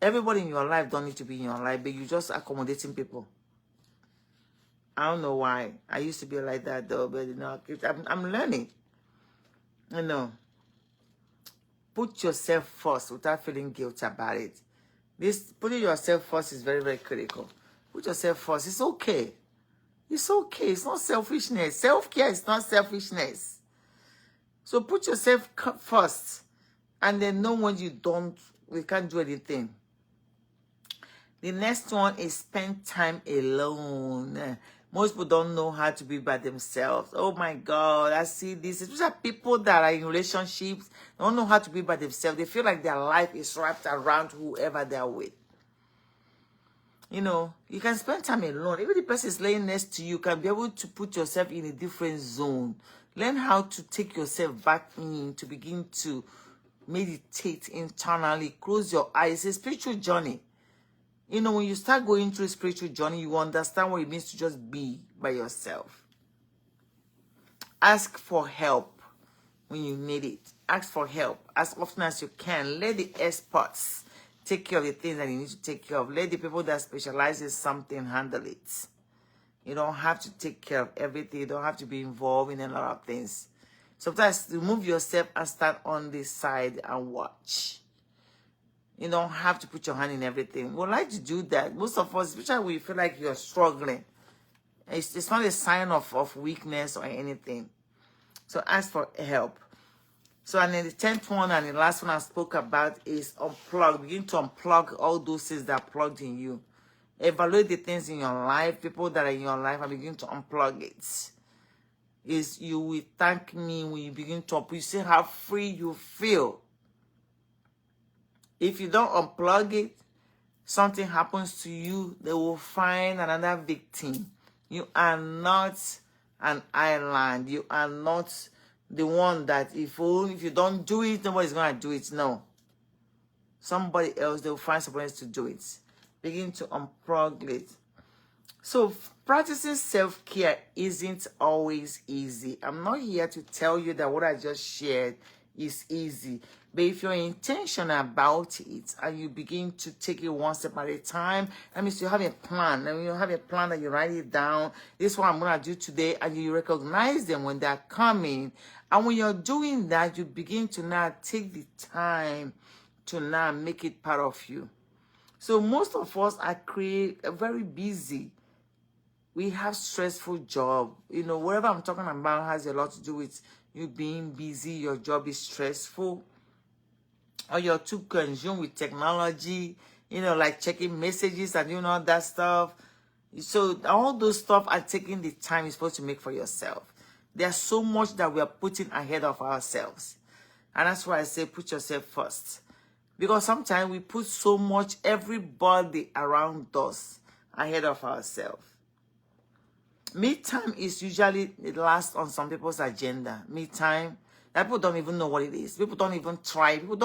Everybody in your life don't need to be in your life, but you're just accommodating people. I don't know why. I used to be like that though, but you know, I'm learning. You know. Put yourself first without feeling guilty about it. This putting yourself first is very, very critical. Put yourself first. It's okay. It's okay. It's not selfishness. Self-care is not selfishness. So put yourself first. And then know when we can't do anything. The next one is spend time alone. Most people don't know how to be by themselves. Oh my God, I see this. Especially people that are in relationships, don't know how to be by themselves. They feel like their life is wrapped around whoever they're with. You know, you can spend time alone. Even the person is laying next to you, you can be able to put yourself in a different zone. Learn how to take yourself back in to begin to meditate internally. Close your eyes. It's a spiritual journey. You know, when you start going through a spiritual journey, you understand what it means to just be by yourself. Ask for help when you need it. Ask for help as often as you can. Let the experts take care of the things that you need to take care of. Let the people that specialize in something handle it. You don't have to take care of everything. You don't have to be involved in a lot of things. Sometimes remove yourself and stand on this side and watch. You don't have to put your hand in everything. We like to do that. Most of us, especially when you feel like you're struggling, it's not a sign of weakness or anything. So ask for help. So, and then the 10th one and the last one I spoke about is unplug. Begin to unplug all those things that are plugged in you. Evaluate the things in your life, people that are in your life, and begin to unplug it. You will thank me when you begin to unplug. You see how free you feel. If you don't unplug it, something happens to you, they will find another victim. You are not an island. You are not the one that if you don't do it, nobody's going to do it. No. Somebody else, they'll find somebody else to do it. Begin to unplug it. So practicing self-care isn't always easy. I'm not here to tell you that what I just shared is easy. But if you're intentional about it and you begin to take it one step at a time, that means you have a plan. And you have a plan that you write it down. This is what I'm going to do today. And you recognize them when they're coming. And when you're doing that, you begin to now take the time to now make it part of you. So most of us are very busy. We have stressful job. You know, whatever I'm talking about has a lot to do with you being busy. Your job is stressful. Or you're too consumed with technology, you know, like checking messages and doing all that stuff. So all those stuff are taking the time you're supposed to make for yourself. There's so much that we are putting ahead of ourselves. And that's why I say put yourself first. Because sometimes we put so much, everybody around us, ahead of ourselves. Me time is usually the last on some people's agenda. Me time, that people don't even know what it is. People don't even try. People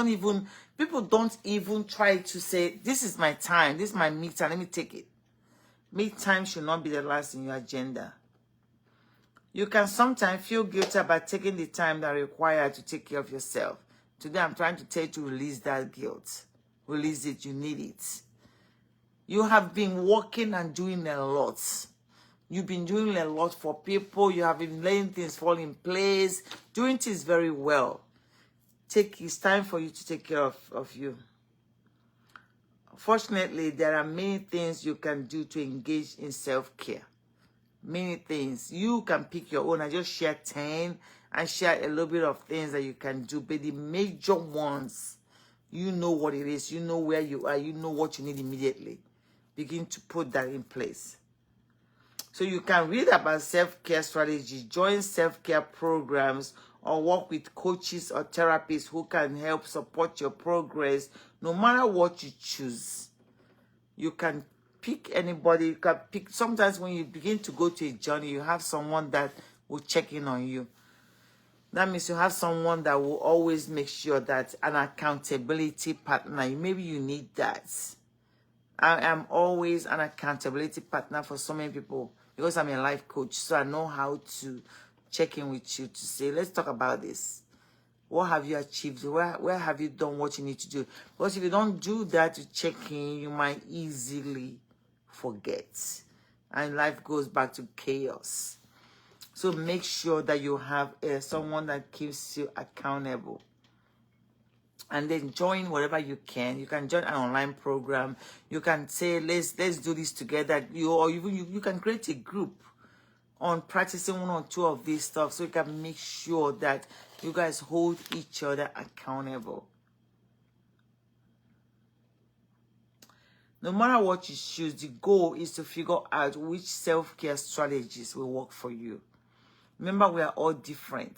don't even try to say, this is my time. This is my me time. Let me take it. Me time should not be the last in your agenda. You can sometimes feel guilty about taking the time that required to take care of yourself. Today, I'm trying to tell you to release that guilt. Release it. You need it. You have been working and doing a lot. You've been doing a lot for people. You have been letting things fall in place. Doing things very well. It's time for you to take care of you. Fortunately, there are many things you can do to engage in self-care. Many things. You can pick your own. I just share 10 and share a little bit of things that you can do. But the major ones, you know what it is. You know where you are. You know what you need immediately. Begin to put that in place. So you can read about self-care strategies, join self-care programs, or work with coaches or therapists who can help support your progress no matter what you choose. You can pick anybody. You can pick. Sometimes when you begin to go to a journey, you have someone that will check in on you. That means you have someone that will always make sure that an accountability partner. Maybe you need that. I am always an accountability partner for so many people because I'm a life coach. So I know how to check in with you to say, let's talk about this. What have you achieved? Where have you done what you need to do? Because if you don't do that to check in, you might easily forget. And life goes back to chaos. So make sure that you have someone that keeps you accountable. And then join wherever you can. You can join an online program. You can say, let's do this together. You can create a group on practicing one or two of these stuff so you can make sure that you guys hold each other accountable. No matter what you choose, the goal is to figure out which self-care strategies will work for you. Remember, we are all different.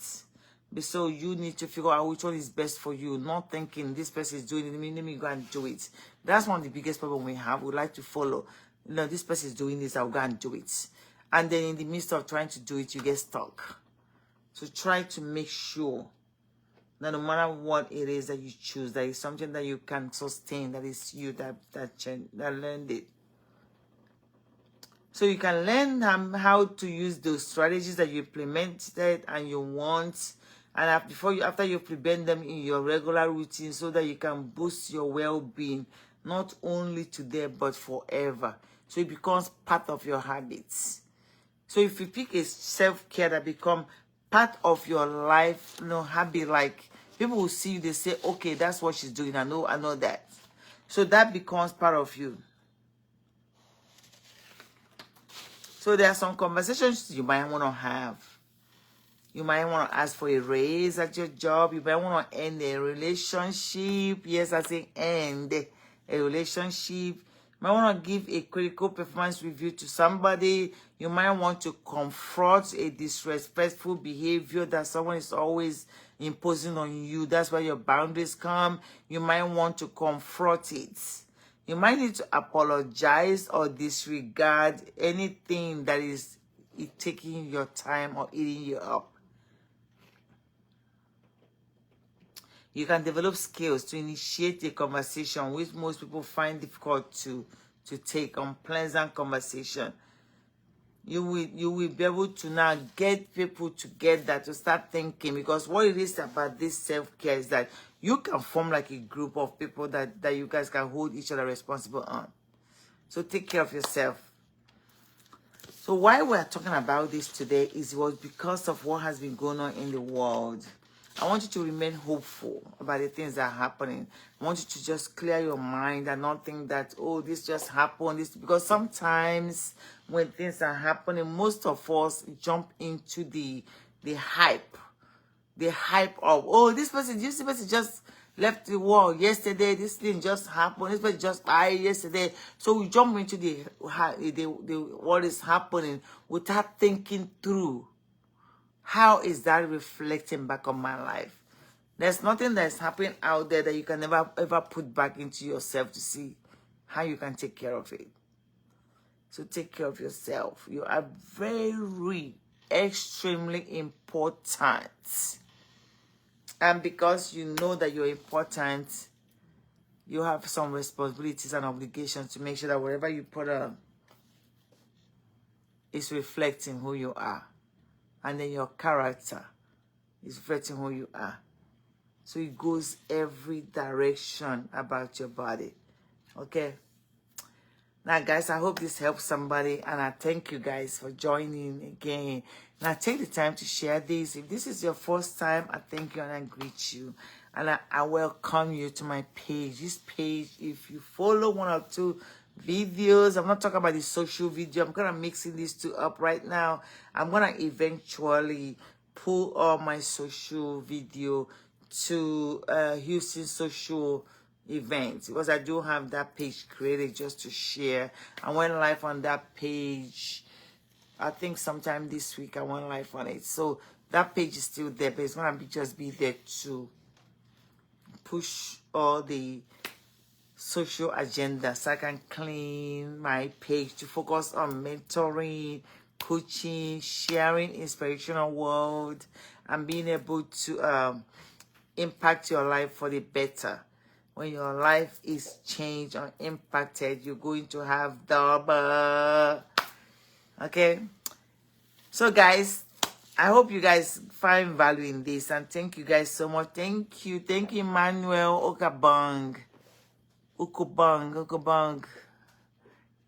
So you need to figure out which one is best for you. Not thinking this person is doing it, let me go and do it. That's one of the biggest problems we have. We like to follow. You know, this person is doing this, I'll go and do it. And then in the midst of trying to do it, you get stuck. So try to make sure that no matter what it is that you choose, that is something that you can sustain, that is you that learned it. So you can learn how to use those strategies that you implemented and you want. And after you implement them in your regular routine so that you can boost your well-being, not only today, but forever. So it becomes part of your habits. So if you pick a self-care that become part of your life, habit, like people will see you, they say, okay, that's what she's doing. I know that. So that becomes part of you. So there are some conversations you might want to have. You might want to ask for a raise at your job. You might want to end a relationship. Yes, I say end a relationship. You might want to give a critical performance review to somebody. You might want to confront a disrespectful behavior that someone is always imposing on you. That's where your boundaries come. You might want to confront it. You might need to apologize or disregard anything that is taking your time or eating you up. You can develop skills to initiate a conversation which most people find difficult to take, unpleasant conversation. You will be able to now get people together to start thinking, because what it is about this self-care is that you can form like a group of people that you guys can hold each other responsible on. So take care of yourself. So why we're talking about this today was because of what has been going on in the world. I want you to remain hopeful about the things that are happening. I want you to just clear your mind and not think that, oh, this just happened. Because sometimes when things are happening, most of us jump into the hype. The hype of, oh, this person just left the world yesterday. This thing just happened. This person just died yesterday. So we jump into the what is happening without thinking through. How is that reflecting back on my life? There's nothing that's happening out there that you can never ever put back into yourself to see how you can take care of it. So take care of yourself. You are very, extremely important. And because you know that you're important, you have some responsibilities and obligations to make sure that whatever you put on is reflecting who you are. And then your character is reflecting who you are. So it goes every direction about your body. Okay? Now, guys, I hope this helps somebody. And I thank you guys for joining again. And I take the time to share this. If this is your first time, I thank you and I greet you. And I welcome you to my page. This page, if you follow one or two videos, I'm not talking about the social video, I'm gonna mixing these two up right now. I'm gonna eventually pull all my social video to Houston social events, because I do have that page created just to share. I went live on that page, I think sometime this week I went live on it. So that page is still there, but it's gonna just be there to push all the social agenda, so I can clean my page to focus on mentoring, coaching, sharing inspirational words, and being able to impact your life for the better. When your life is changed or impacted, you're going to have double. Okay? So guys, I hope you guys find value in this, and thank you guys so much. Thank you, Emmanuel Okabang. Ukobang,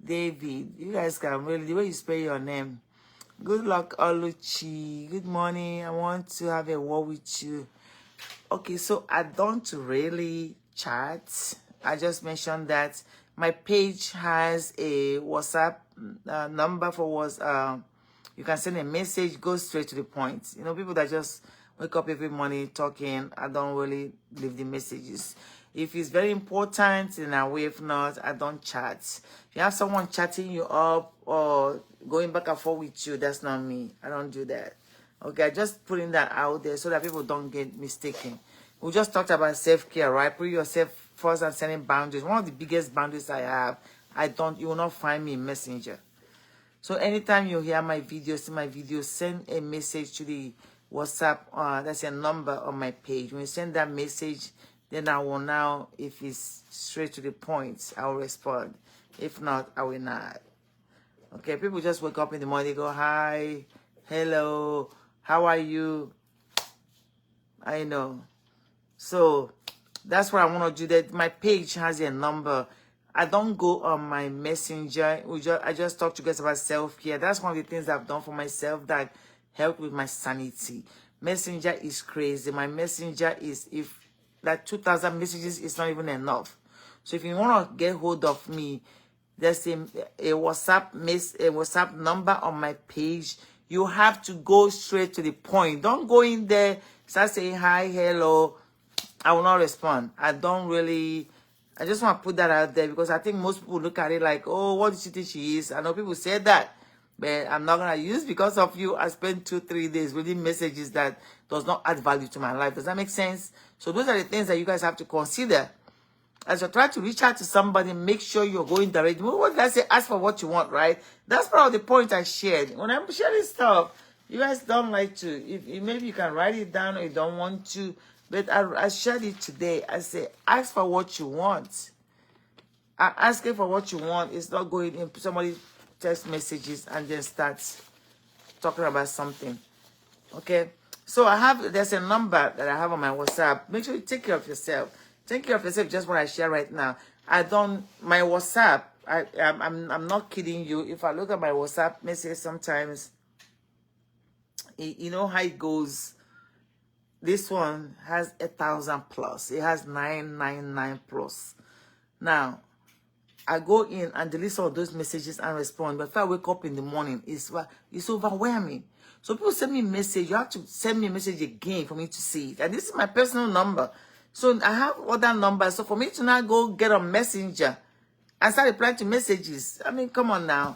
David. You guys can really, the way you spell your name. Good luck, Oluchi. Good morning. I want to have a word with you. Okay, so I don't really chat. I just mentioned that my page has a WhatsApp number for WhatsApp. You can send a message, go straight to the point. You know, people that just wake up every morning talking, I don't really leave the messages. If it's very important, then I will. If not, I don't chat. If you have someone chatting you up or going back and forth with you, that's not me. I don't do that. Okay, just putting that out there so that people don't get mistaken. We just talked about self-care, right? Put yourself first and setting boundaries. One of the biggest boundaries I have, you will not find me in Messenger. So anytime you hear my videos, see my videos, send a message to the WhatsApp. That's a number on my page. When you send that message, then I will now, if it's straight to the point, I will respond. If not, I will not. Okay, people just wake up in the morning, they go, hi, hello, how are you? I know. So that's what I want to do. That my page has a number. I don't go on my Messenger. I just talk to you guys about self-care. That's one of the things I've done for myself that helped with my sanity. Messenger is crazy. My Messenger is, if that 2,000 messages is not even enough. So if you want to get hold of me, there's a WhatsApp number on my page. You have to go straight to the point. Don't go in there, start saying hi, hello. I will not respond. I just want to put that out there, because I think most people look at it like, oh, what do you think she is? I know people say that, but I'm not going to use, because of you, I spent 2-3 days reading messages that does not add value to my life. Does that make sense? So those are the things that you guys have to consider. As you try to reach out to somebody, make sure you're going direct. What did I say? Ask for what you want, right? That's part of the point I shared. When I'm sharing stuff, you guys don't like to. If maybe you can write it down, or you don't want to, But I shared it today. I say, ask for what you want. Asking for what you want is not going in somebody text messages and then starts talking about something. Okay? So there's a number that I have on my WhatsApp. Make sure you take care of yourself. Take care of yourself, just what I share right now. My WhatsApp, I'm not kidding you. If I look at my WhatsApp message sometimes, you know how it goes. This one has 1,000 plus. It has 999 plus. Now, I go in and delete some of those messages and respond. But if I wake up in the morning, it's overwhelming. So people send me a message. You have to send me a message again for me to see it. And this is my personal number. So I have other numbers. So for me to now go get on Messenger and start replying to messages, I mean, come on now.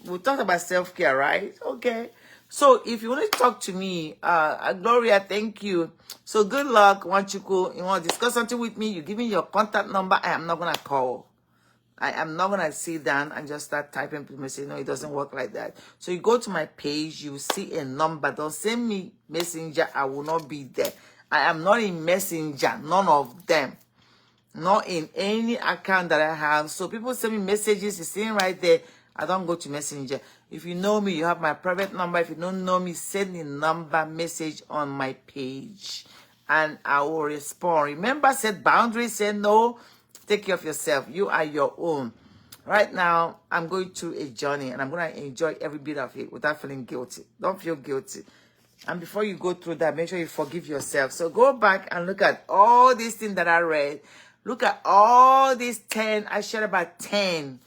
We talked about self-care, right? Okay. So if you want to talk to me, Gloria, thank you. So good luck. Once you want to discuss something with me, you give me your contact number. I am not going to call. I am not going to sit down and just start typing people and say, no, it doesn't work like that. So you go to my page, you see a number. Don't send me Messenger. I will not be there. I am not in Messenger. None of them. Not in any account that I have. So people send me messages. It's sitting right there. I don't go to Messenger. If you know me, you have my private number. If you don't know me, send a number message on my page. And I will respond. Remember, set boundaries. Say no. Take care of yourself. You are your own. Right now, I'm going through a journey. And I'm going to enjoy every bit of it without feeling guilty. Don't feel guilty. And before you go through that, make sure you forgive yourself. So go back and look at all these things that I read. Look at all these 10. I shared about 10.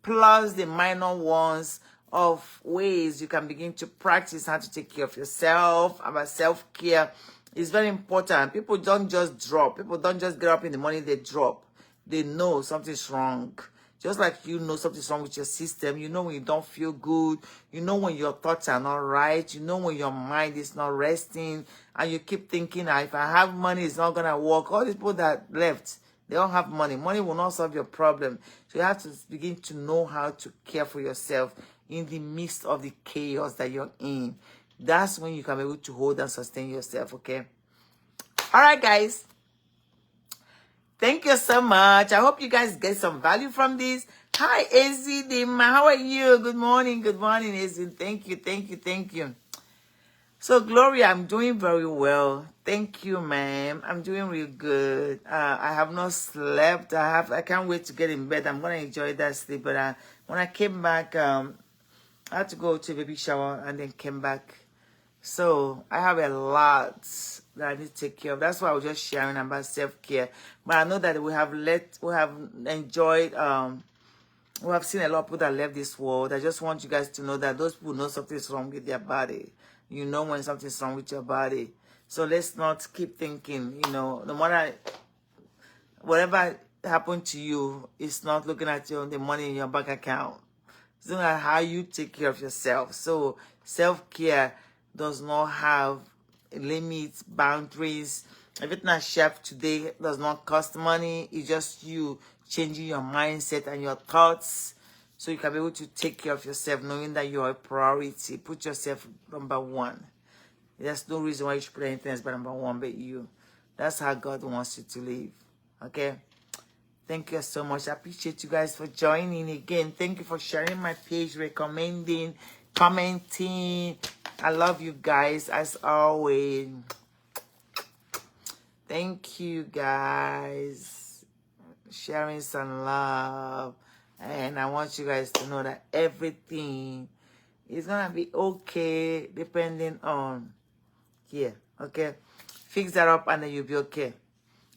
Plus the minor ones of ways you can begin to practice how to take care of yourself. About self-care is very important. People don't just drop. People don't just get up in the morning, they drop. They know something's wrong. Just like you know something's wrong with your system. You know when you don't feel good. You know when your thoughts are not right. You know when your mind is not resting. And you keep thinking, if I have money, it's not going to work. All these people that left, they don't have money. Money will not solve your problem. So you have to begin to know how to care for yourself in the midst of the chaos that you're in. That's when you can be able to hold and sustain yourself, okay? All right, guys. Thank you so much. I hope you guys get some value from this. Hi, Ezidima. How are you? Good morning, Ezin. Thank you, thank you, thank you. So, Gloria, I'm doing very well. Thank you, ma'am. I'm doing real good. I have not slept. I can't wait to get in bed. I'm going to enjoy that sleep. But when I came back, I had to go to a baby shower and then came back. So I have a lot that I need to take care of. That's why I was just sharing about self-care. But I know that we have enjoyed, we have seen a lot of people that left this world. I just want you guys to know that those people know something's wrong with their body. You know when something's wrong with your body. So let's not keep thinking, no matter whatever happened to you, it's not looking at the money in your bank account. It's looking at how you take care of yourself. So self-care does not have limits, boundaries. Everything I share today does not cost money. It's just you changing your mindset and your thoughts so you can be able to take care of yourself, knowing that you're a priority. Put yourself number one. There's no reason why you should put anything else but number one but you. That's how God wants you to live. Okay? Thank you so much. I appreciate you guys for joining again. Thank you for sharing my page, recommending, commenting. I love you guys as always. Thank you guys. Sharing some love. And I want you guys to know that everything is going to be okay depending on here. Okay? Fix that up and then you'll be okay.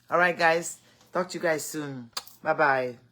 All right, guys. Talk to you guys soon. Bye-bye.